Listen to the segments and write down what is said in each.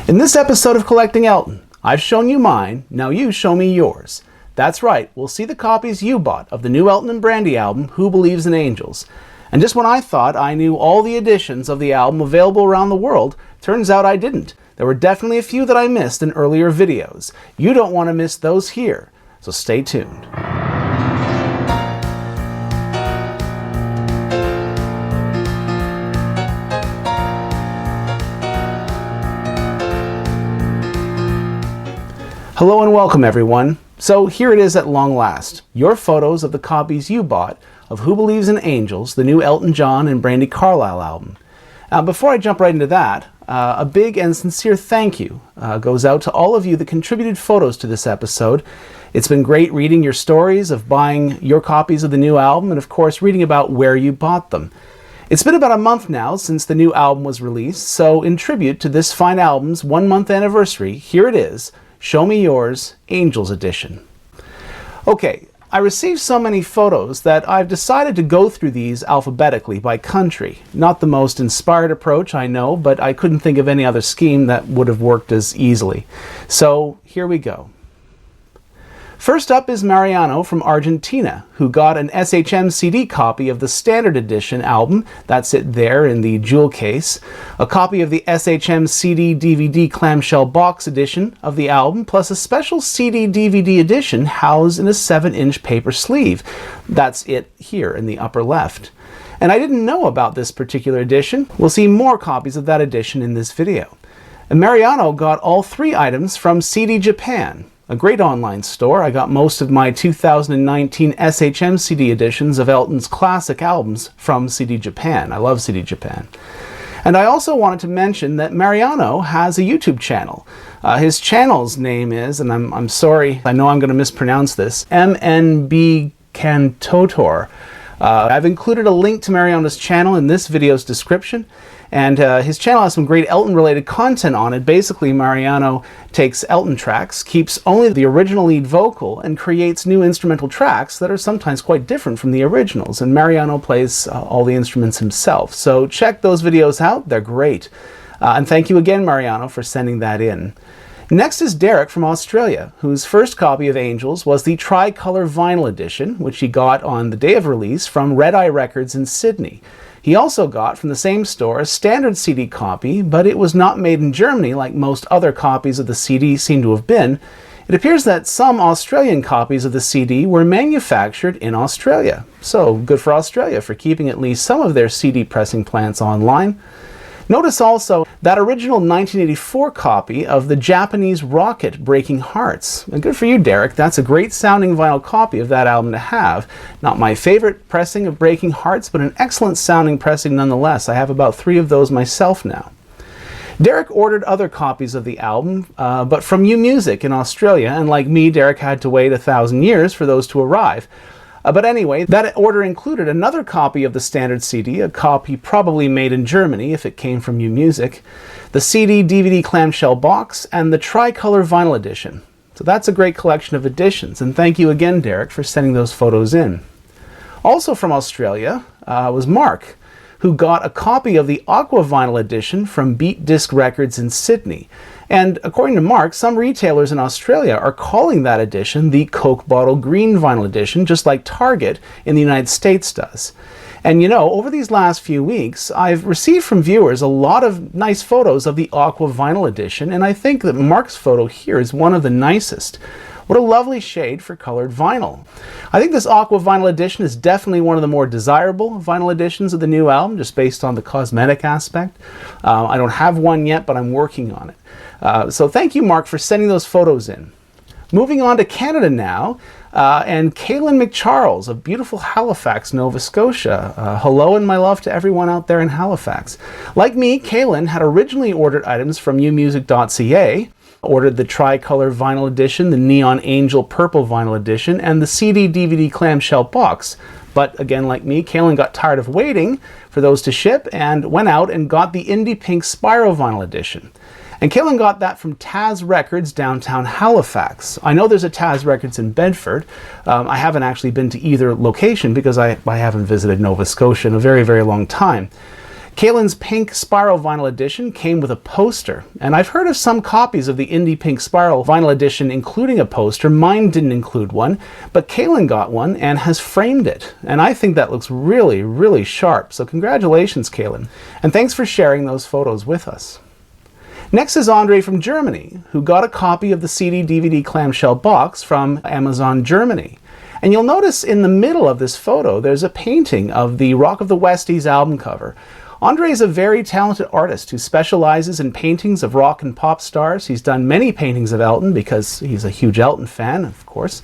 In this episode of Collecting Elton, I've shown you mine, now you show me yours. That's right, we'll see the copies you bought of the new Elton and Brandi album, Who Believes in Angels. And just when I thought I knew all the editions of the album available around the world, turns out I didn't. There were definitely a few that I missed in earlier videos. You don't want to miss those here, so stay tuned. Hello and welcome everyone. So here it is at long last, your photos of the copies you bought of Who Believes in Angels, the new Elton John and Brandi Carlile album. Before I jump right into that, a big and sincere thank you goes out to all of you that contributed photos to this episode. It's been great reading your stories of buying your copies of the new album and of course reading about where you bought them. It's been about a month now since the new album was released, so in tribute to this fine album's 1 month anniversary, here it is, Show Me Yours, Angels Edition. Okay, I received so many photos that I've decided to go through these alphabetically by country. Not the most inspired approach, I know, but I couldn't think of any other scheme that would have worked as easily. So here we go. First up is Mariano from Argentina, who got an SHM CD copy of the Standard Edition album, that's it there in the jewel case, a copy of the SHM CD DVD clamshell box edition of the album, plus a special CD DVD edition housed in a 7-inch paper sleeve. That's it here in the upper left. And I didn't know about this particular edition. We'll see more copies of that edition in this video. And Mariano got all 3 items from CD Japan, a great online store. I got most of my 2019 SHM CD editions of Elton's classic albums from CD Japan. I love CD Japan. And I also wanted to mention that Mariano has a YouTube channel. His channel's name is, and I'm sorry, I know I'm going to mispronounce this, MNB Cantotor. I've included a link to Mariano's channel in this video's description. And his channel has some great Elton-related content on it. Basically, Mariano takes Elton tracks, keeps only the original lead vocal, and creates new instrumental tracks that are sometimes quite different from the originals. And Mariano plays all the instruments himself. So check those videos out. They're great. And thank you again, Mariano, for sending that in. Next is Derek from Australia, whose first copy of Angels was the Tricolor Vinyl Edition, which he got on the day of release from Red Eye Records in Sydney. He also got from the same store a standard CD copy, but it was not made in Germany like most other copies of the CD seem to have been. It appears that some Australian copies of the CD were manufactured in Australia. So good for Australia for keeping at least some of their CD pressing plants online. Notice also that original 1984 copy of the Japanese Rocket Breaking Hearts. And good for you, Derek. That's a great sounding vinyl copy of that album to have. Not my favorite pressing of Breaking Hearts, but an excellent sounding pressing nonetheless. I have about 3 of those myself now. Derek ordered other copies of the album, but from U-Music in Australia, and like me, Derek had to wait 1,000 years for those to arrive. But anyway, that order included another copy of the standard CD, a copy probably made in Germany if it came from U-Music, the CD DVD clamshell box, and the Tricolor Vinyl Edition. So that's a great collection of editions, and thank you again, Derek, for sending those photos in. Also from Australia was Mark, who got a copy of the Aqua Vinyl Edition from Beat Disc Records in Sydney. And according to Mark, some retailers in Australia are calling that edition the Coke Bottle Green Vinyl Edition, just like Target in the United States does. And you know, over these last few weeks, I've received from viewers a lot of nice photos of the Aqua Vinyl Edition, and I think that Mark's photo here is one of the nicest. What a lovely shade for colored vinyl. I think this Aqua Vinyl Edition is definitely one of the more desirable vinyl editions of the new album, just based on the cosmetic aspect. I don't have one yet, but I'm working on it. So thank you, Mark, for sending those photos in. Moving on to Canada now, and Kayn McCharles of beautiful Halifax, Nova Scotia. Hello and my love to everyone out there in Halifax. Like me, Kayn had originally ordered items from umusic.ca, ordered the Tricolor Vinyl Edition, the Neon Angel Purple Vinyl Edition, and the CD DVD clamshell box. But again, like me, Kayn got tired of waiting for those to ship and went out and got the Indie Pink Spyro Vinyl Edition. And Kayn got that from Taz Records, downtown Halifax. I know there's a Taz Records in Bedford. I haven't actually been to either location because I haven't visited Nova Scotia in a very, very long time. Kayn's Pink Spiral Vinyl Edition came with a poster, and I've heard of some copies of the Indie Pink Spiral Vinyl Edition including a poster. Mine didn't include one, but Kayn got one and has framed it, and I think that looks really, really sharp, so congratulations, Kayn, and thanks for sharing those photos with us. Next is Andre from Germany, who got a copy of the CD-DVD clamshell box from Amazon Germany. And you'll notice in the middle of this photo there's a painting of the Rock of the Westies album cover. Andre is a very talented artist who specializes in paintings of rock and pop stars. He's done many paintings of Elton because he's a huge Elton fan, of course.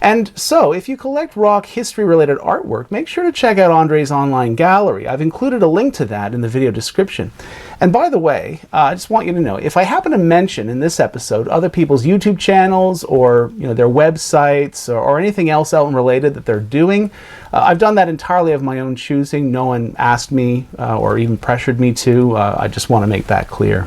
And so, if you collect rock history-related artwork, make sure to check out Andre's online gallery. I've included a link to that in the video description. And by the way, I just want you to know, if I happen to mention in this episode other people's YouTube channels or their websites or anything else Elton-related that they're doing, I've done that entirely of my own choosing. No one asked me or even pressured me to. I just want to make that clear.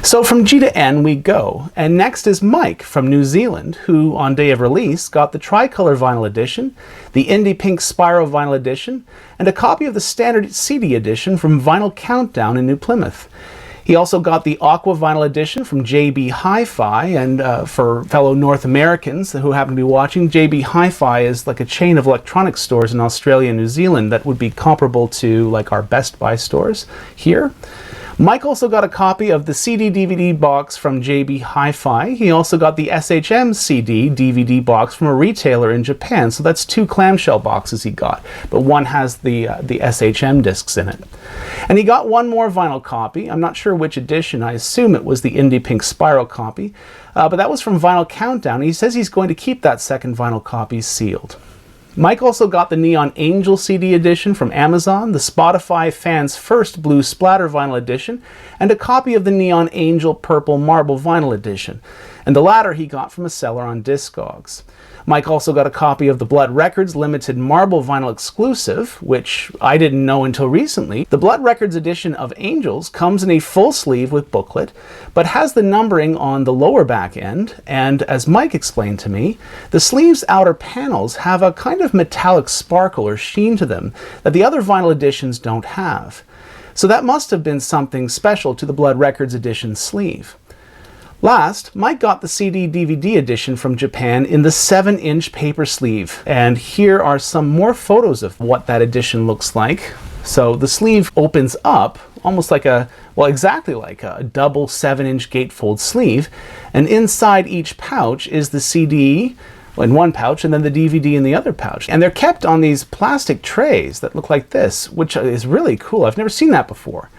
So from G to N we go, and next is Mike from New Zealand, who on day of release got the Tricolor Vinyl Edition, the Indie Pink Spiral Vinyl Edition, and a copy of the standard CD edition from Vinyl Countdown in New Plymouth. He also got the Aqua Vinyl Edition from JB Hi-Fi, and for fellow North Americans who happen to be watching, JB Hi-Fi is like a chain of electronics stores in Australia and New Zealand that would be comparable to like our Best Buy stores here. Mike also got a copy of the CD-DVD box from JB Hi-Fi. He also got the SHM CD-DVD box from a retailer in Japan, so that's 2 clamshell boxes he got, but one has the SHM discs in it. And he got one more vinyl copy. I'm not sure which edition. I assume it was the Indie Pink Spiral copy, but that was from Vinyl Countdown. He says he's going to keep that second vinyl copy sealed. Mike also got the Neon Angel CD edition from Amazon, the Spotify Fans First Blue Splatter Vinyl Edition, and a copy of the Neon Angel Purple Marble Vinyl Edition, and the latter he got from a seller on Discogs. Mike also got a copy of the Blood Records Limited Marble Vinyl Exclusive, which I didn't know until recently. The Blood Records edition of Angels comes in a full sleeve with booklet, but has the numbering on the lower back end, and as Mike explained to me, the sleeve's outer panels have a kind of metallic sparkle or sheen to them that the other vinyl editions don't have. So that must have been something special to the Blood Records edition sleeve. Last, Mike got the CD-DVD edition from Japan in the 7-inch paper sleeve, and here are some more photos of what that edition looks like. So the sleeve opens up almost like exactly like a double 7-inch gatefold sleeve, and inside each pouch is the CD in one pouch and then the DVD in the other pouch. And they're kept on these plastic trays that look like this, which is really cool. I've never seen that before.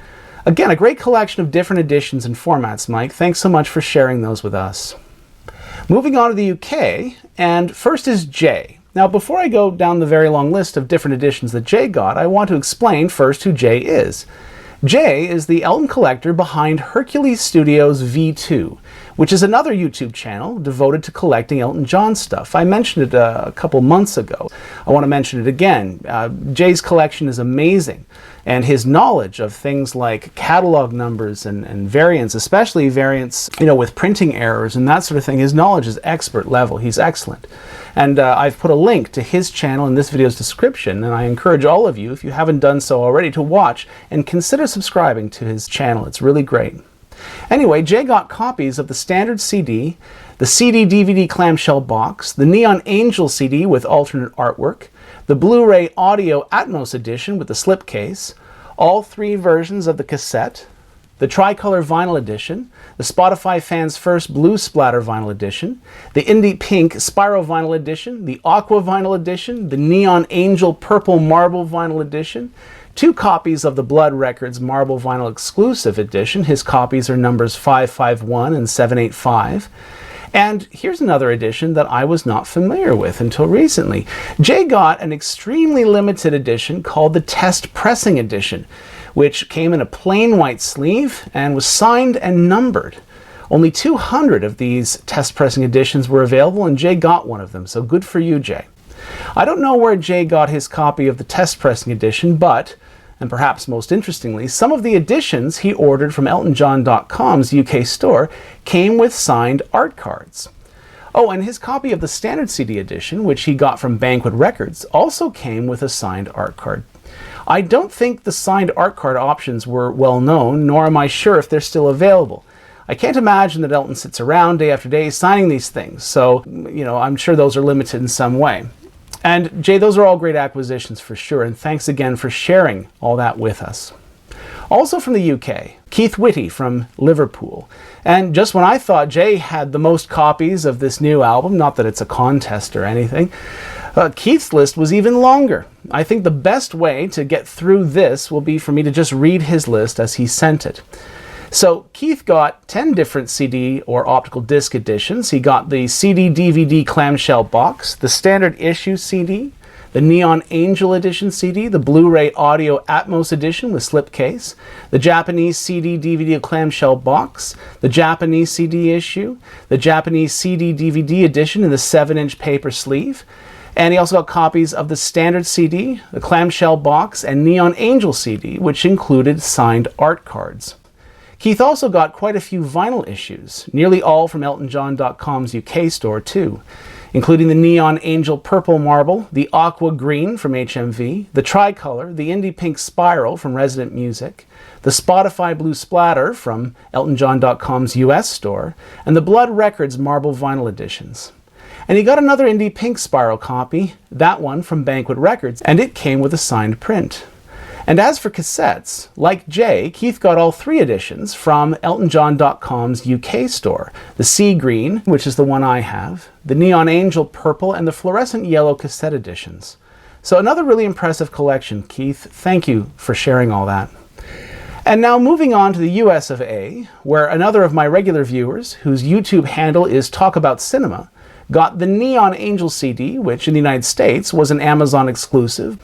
Again, a great collection of different editions and formats, Mike. Thanks so much for sharing those with us. Moving on to the UK, and first is Jay. Now, before I go down the very long list of different editions that Jay got, I want to explain first who Jay is. Jay is the Elton collector behind Hercules Studios V2, which is another YouTube channel devoted to collecting Elton John stuff. I mentioned it a couple months ago. I want to mention it again. Jay's collection is amazing, and his knowledge of things like catalog numbers and variants, especially variants, with printing errors and that sort of thing, his knowledge is expert level. He's excellent. And I've put a link to his channel in this video's description, and I encourage all of you, if you haven't done so already, to watch and consider subscribing to his channel. It's really great. Anyway, Jay got copies of the standard CD, the CD-DVD clamshell box, the Neon Angel CD with alternate artwork, the Blu-ray Audio Atmos edition with the slipcase, all 3 versions of the cassette, the Tricolor Vinyl Edition, the Spotify Fans First Blue Splatter Vinyl Edition, the Indie Pink Spiral Vinyl Edition, the Aqua Vinyl Edition, the Neon Angel Purple Marble Vinyl Edition, 2 copies of the Blood Records Marble Vinyl Exclusive Edition. His copies are numbers 551 and 785. And here's another edition that I was not familiar with until recently. Jay got an extremely limited edition called the Test Pressing Edition, which came in a plain white sleeve and was signed and numbered. Only 200 of these test pressing editions were available, and Jay got one of them, so good for you, Jay. I don't know where Jay got his copy of the test pressing edition, but, and perhaps most interestingly, some of the editions he ordered from EltonJohn.com's UK store came with signed art cards. Oh, and his copy of the standard CD edition, which he got from Banquet Records, also came with a signed art card. I don't think the signed art card options were well known, nor am I sure if they're still available. I can't imagine that Elton sits around day after day signing these things, so, I'm sure those are limited in some way. And Jay, those are all great acquisitions for sure, and thanks again for sharing all that with us. Also from the UK, Keith Whitty from Liverpool. And just when I thought Jay had the most copies of this new album, not that it's a contest or anything, Keith's list was even longer. I think the best way to get through this will be for me to just read his list as he sent it. So Keith got 10 different CD or optical disc editions. He got the CD-DVD clamshell box, the standard issue CD, the Neon Angel edition CD, the Blu-ray Audio Atmos edition with slipcase, the Japanese CD-DVD clamshell box, the Japanese CD issue, the Japanese CD-DVD edition in the 7-inch paper sleeve, and he also got copies of the standard CD, the clamshell box, and Neon Angel CD, which included signed art cards. Keith also got quite a few vinyl issues, nearly all from EltonJohn.com's UK store too, including the Neon Angel Purple Marble, the Aqua Green from HMV, the Tricolor, the Indie Pink Spiral from Resident Music, the Spotify Blue Splatter from EltonJohn.com's US store, and the Blood Records Marble Vinyl editions. And he got another Indie Pink Spiral copy, that one from Banquet Records, and it came with a signed print. And as for cassettes, like Jay, Keith got all 3 editions from EltonJohn.com's UK store. The Sea Green, which is the one I have, the Neon Angel Purple, and the Fluorescent Yellow cassette editions. So another really impressive collection, Keith. Thank you for sharing all that. And now moving on to the US of A, where another of my regular viewers, whose YouTube handle is Talk About Cinema, got the Neon Angel CD, which in the United States was an Amazon exclusive.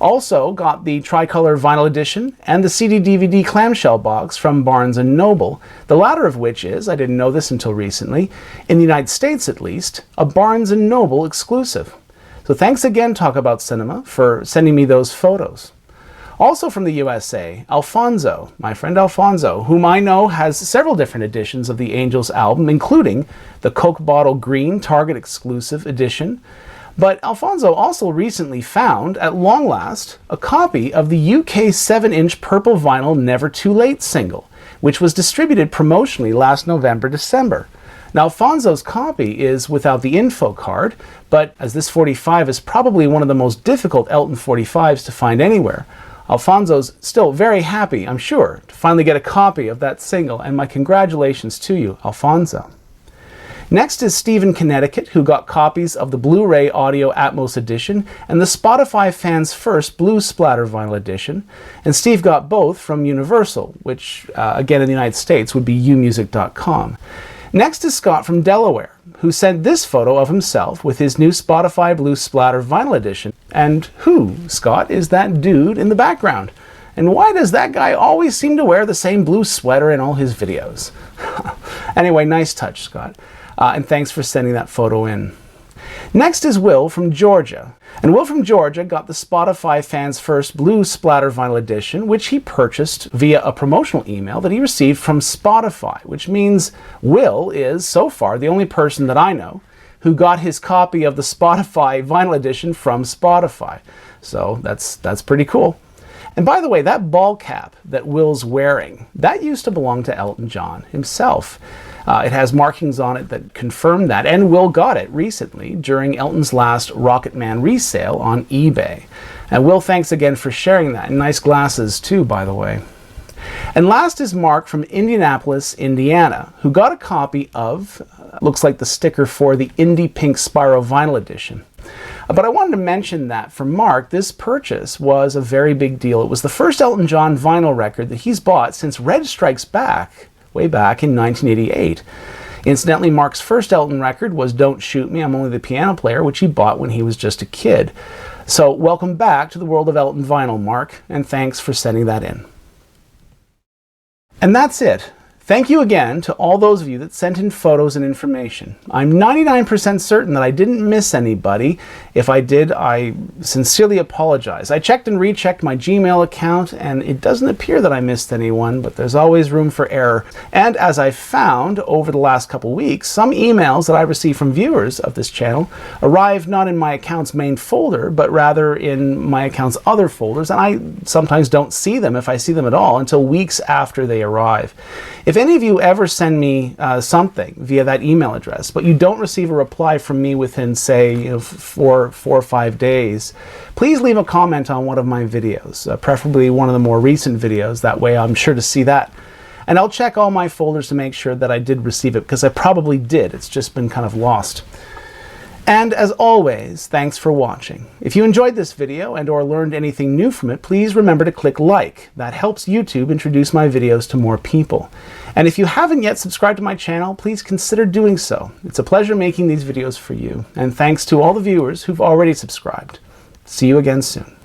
Also got the Tricolor Vinyl Edition and the CD-DVD clamshell box from Barnes & Noble, the latter of which is, I didn't know this until recently, in the United States at least, a Barnes & Noble exclusive. So thanks again, Talk About Cinema, for sending me those photos. Also from the USA, Alfonso, my friend Alfonso, whom I know has several different editions of the Angels album, including the Coke Bottle Green Target exclusive edition. But Alfonso also recently found, at long last, a copy of the UK 7-inch purple vinyl Never Too Late single, which was distributed promotionally last November-December. Now Alfonso's copy is without the info card, but as this 45 is probably one of the most difficult Elton 45s to find anywhere, Alfonso's still very happy, I'm sure, to finally get a copy of that single, and my congratulations to you, Alfonso. Next is Steve in Connecticut, who got copies of the Blu-ray Audio Atmos edition and the Spotify Fans First Blue Splatter Vinyl edition, and Steve got both from Universal, which again in the United States would be umusic.com. Next is Scott from Delaware, who sent this photo of himself with his new Spotify Blue Splatter Vinyl edition. And who, Scott, is that dude in the background? And why does that guy always seem to wear the same blue sweater in all his videos? Anyway, nice touch, Scott. And thanks for sending that photo in. Next is Will from Georgia. And Will from Georgia got the Spotify Fans First Blue Splatter Vinyl Edition, which he purchased via a promotional email that he received from Spotify, which means Will is, so far, the only person that I know who got his copy of the Spotify Vinyl Edition from Spotify. So that's pretty cool. And by the way, that ball cap that Will's wearing, that used to belong to Elton John himself. It has markings on it that confirm that, and Will got it recently during Elton's last Rocket Man resale on eBay. And Will, thanks again for sharing that. And nice glasses too, by the way. And last is Mark from Indianapolis, Indiana, who got a copy of, looks like the sticker for the Indie Pink Spiral Vinyl Edition. But I wanted to mention that for Mark, this purchase was a very big deal. It was the first Elton John vinyl record that he's bought since Red Strikes Back, way back in 1988. Incidentally, Mark's first Elton record was Don't Shoot Me, I'm Only the Piano Player, which he bought when he was just a kid. So welcome back to the world of Elton vinyl, Mark, and thanks for sending that in. And that's it. Thank you again to all those of you that sent in photos and information. I'm 99% certain that I didn't miss anybody. If I did, I sincerely apologize. I checked and rechecked my Gmail account, and it doesn't appear that I missed anyone, but there's always room for error. And as I've found over the last couple weeks, some emails that I receive from viewers of this channel arrive not in my account's main folder, but rather in my account's other folders, and I sometimes don't see them, if I see them at all, until weeks after they arrive. If any of you ever send me something via that email address, but you don't receive a reply from me within, say, 4 or 5 days, please leave a comment on one of my videos, preferably one of the more recent videos. That way I'm sure to see that. And I'll check all my folders to make sure that I did receive it, because I probably did. It's just been kind of lost. And as always, thanks for watching. If you enjoyed this video and or learned anything new from it, please remember to click like. That helps YouTube introduce my videos to more people. And if you haven't yet subscribed to my channel, please consider doing so. It's a pleasure making these videos for you. And thanks to all the viewers who've already subscribed. See you again soon.